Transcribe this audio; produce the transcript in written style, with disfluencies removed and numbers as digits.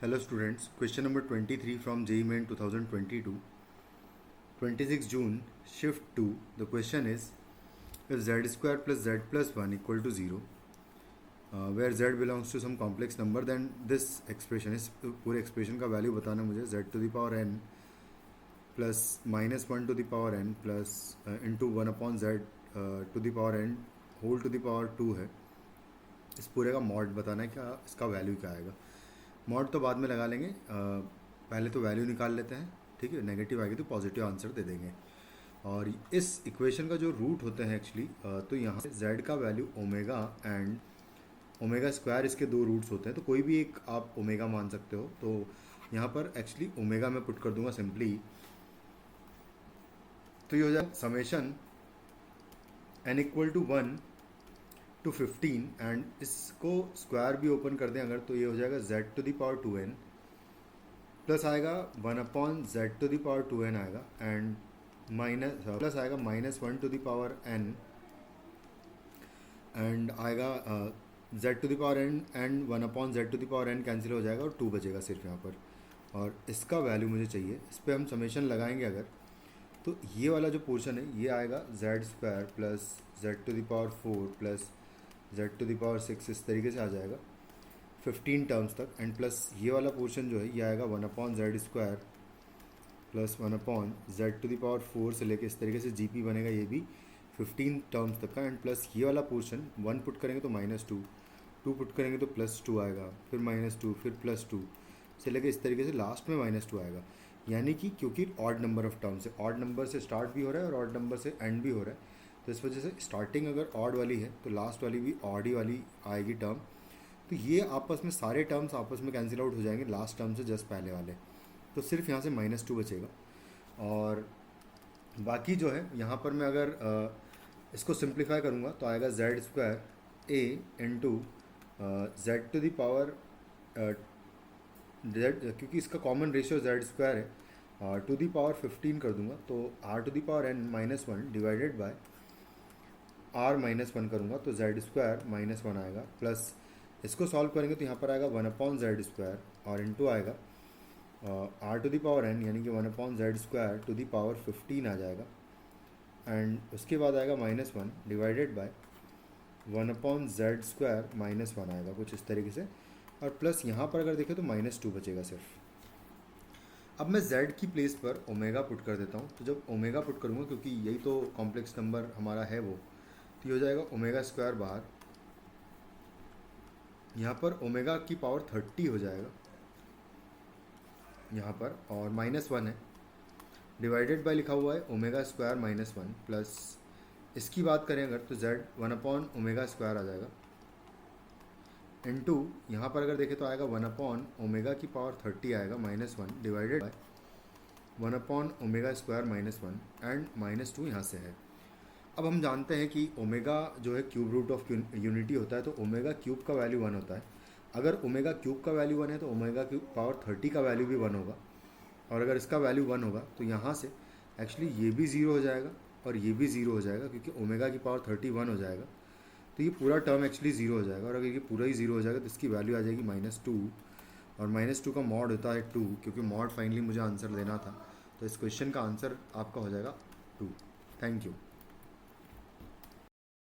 Hello students, question number 23 from JEE Main 2022. 26 June, shift 2. The question is, if z square plus z plus 1 equal to 0, where z belongs to some complex number, then this expression is, पूरे expression का value बताना मुझे, z to the power n plus minus 1 to the power n plus into 1 upon z to the power n whole to the power 2 है. इस पूरे का mod बताना है, क्या इसका वैल्यू क्या आएगा. मॉड तो बाद में लगा लेंगे, पहले तो वैल्यू निकाल लेते हैं. ठीक है, नेगेटिव आएगी तो पॉजिटिव आंसर दे देंगे. और इस इक्वेशन का जो रूट होते हैं एक्चुअली, तो यहाँ से z का value omega and omega square, इसके दो रूट्स होते हैं, तो कोई भी एक आप ओमेगा मान सकते हो. तो यहाँ पर एक्चुअली ओमेगा मैं पुट कर दूंगा सिंपली. तो ये हो जाएगा summation n equal to 1 to 15 and इसको स्क्वायर भी ओपन कर दें अगर, तो ये हो जाएगा z to the power 2n plus आएगा 1 upon z to the power 2n आएगा एंड माइनस प्लस आएगा minus 1 to the power n and आएगा z to the power n and 1 upon z to the power n cancel हो जाएगा और 2 बचेगा सिर्फ यहाँ पर. और इसका वैल्यू मुझे चाहिए. इस पर हम समेशन लगाएंगे अगर, तो ये वाला जो पोर्शन है ये आएगा z square plus z to the power 4 plus z to the power 6, इस तरीके से आ जाएगा 15 टर्म्स तक. एंड प्लस ये वाला पोर्शन जो है ये आएगा 1 upon Z square plus 1 upon z to the power 4 से लेके इस तरीके से जीपी बनेगा, ये भी 15 टर्म्स तक का. एंड प्लस ये वाला पोर्शन 1 पुट करेंगे तो -2, 2 पुट करेंगे तो +2 आएगा, फिर -2, फिर +2 से लेके इस तरीके से लास्ट में -2 आएगा. यानी कि क्योंकि ऑड नंबर ऑफ टर्म्स है, ऑड नंबर से स्टार्ट भी हो रहा है और ऑड नंबर से एंड भी हो रहा है, तो इस वजह से स्टार्टिंग अगर ऑड वाली है तो लास्ट वाली भी ऑड ही वाली आएगी टर्म. तो ये आपस में सारे टर्म्स आपस में कैंसिल आउट हो जाएंगे लास्ट टर्म से जस्ट पहले वाले. तो सिर्फ यहाँ से -2 बचेगा. और बाकी जो है यहाँ पर मैं अगर इसको सिंप्लीफाई करूँगा तो आएगा z square a into Z to the power z, क्योंकि इसका कॉमन रेशियो z स्क्वायर है, टू द पावर 15 कर दूंगा तो r to the power n -1 divided by r -1 करूँगा तो z स्क्वायर -1 आएगा. प्लस इसको सॉल्व करेंगे तो यहाँ पर आएगा 1 अपॉन जेड स्क्वायर और इंटू आएगा r to the power n यानी कि 1 upon Z square to the power 15 आ जाएगा. एंड उसके बाद आएगा -1 divided by 1 upon Z square -1 आएगा कुछ इस तरीके से. और प्लस यहाँ पर अगर देखें तो -2 बचेगा सिर्फ. अब मैं z की प्लेस पर ओमेगा पुट कर देता हूँ. तो जब ओमेगा पुट करूँगा, क्योंकि यही तो कॉम्प्लेक्स नंबर हमारा है वो, तो ये हो जाएगा ओमेगा स्क्वायर बाहर, यहाँ पर ओमेगा की पावर 30 हो जाएगा यहाँ पर, और -1 है डिवाइडेड बाय लिखा हुआ है ओमेगा स्क्वायर -1 प्लस इसकी बात करें अगर तो z 1 अपॉन ओमेगा स्क्वायर आ जाएगा इनटू यहाँ पर अगर देखें तो आएगा 1 अपॉन ओमेगा की पावर 30 आएगा -1 divided by 1 upon omega square -1 and -2 यहाँ से है. अब हम जानते हैं कि ओमेगा जो है क्यूब रूट ऑफ यूनिटी होता है, तो ओमेगा क्यूब का वैल्यू 1 होता है. अगर ओमेगा क्यूब का वैल्यू 1 है तो ओमेगा की पावर 30 का वैल्यू भी 1 होगा. और अगर इसका वैल्यू 1 होगा तो यहाँ से एक्चुअली ये भी 0 हो जाएगा और ये भी 0 हो जाएगा, क्योंकि ओमेगा की पावर 31 हो जाएगा. तो ये पूरा टर्म एक्चुअली 0 हो जाएगा. और अगर ये पूरा ही 0 हो जाएगा तो इसकी वैल्यू आ जाएगी -2, और -2 का मॉड होता है 2, क्योंकि मॉड फाइनली मुझे आंसर देना था. तो इस क्वेश्चन का आंसर आपका हो जाएगा 2. Thank you.